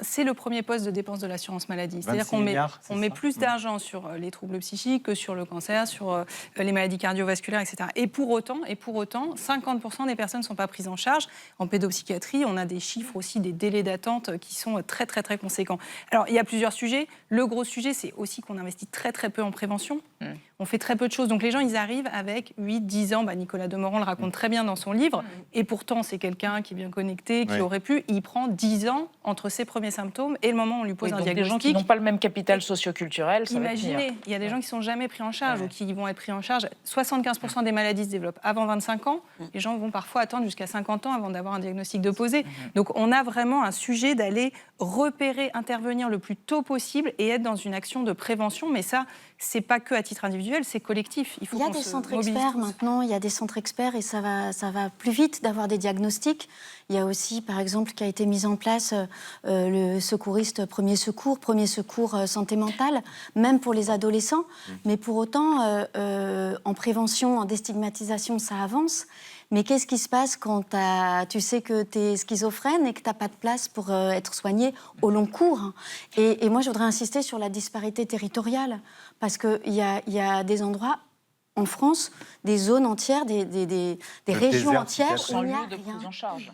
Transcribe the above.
c'est le premier poste de dépense de l'assurance maladie. C'est-à-dire 26 qu'on met, milliards, on c'est met ça plus d'argent sur les troubles psychiques que sur le cancer, sur les maladies cardiovasculaires, etc. Et pour autant, 50% des personnes ne sont pas prises en charge. En pédopsychiatrie, on a des chiffres aussi, des délais d'attente qui sont très, très, très conséquents. Alors, il y a plusieurs sujets. Le gros sujet, c'est aussi qu'on investit très, très peu en prévention. On fait très peu de choses. Donc, les gens, ils arrivent avec 8-10 ans. Nicolas Demorand le raconte très bien dans son livre. Et pourtant, c'est quelqu'un qui est bien connecté, qui aurait pu. Il prend 10 ans entre ses premiers symptômes et le moment où on lui pose un donc diagnostic. des gens qui n'ont pas le même capital socioculturel, ça Imaginez, va tenir. il y a des gens qui ne sont jamais pris en charge ou qui vont être pris en charge. 75% des maladies se développent avant 25 ans. Les gens vont parfois attendre jusqu'à 50 ans avant d'avoir un diagnostic de posé. Donc on a vraiment un sujet d'aller repérer, intervenir le plus tôt possible et être dans une action de prévention. Mais ça, c'est pas que à titre individuel, c'est collectif. Il y a des centres experts maintenant, il y a des centres experts et ça va plus vite d'avoir des diagnostics. Il y a aussi, par exemple, qui a été mis en place le secouriste premier secours santé mentale, même pour les adolescents. Mais pour autant, en prévention, en déstigmatisation, ça avance. Mais qu'est-ce qui se passe quand tu sais que tu es schizophrène et que tu n'as pas de place pour être soigné au long cours? Et moi, je voudrais insister sur la disparité territoriale, parce qu'il y a des endroits en France, des zones entières, des régions entières où il n'y a rien.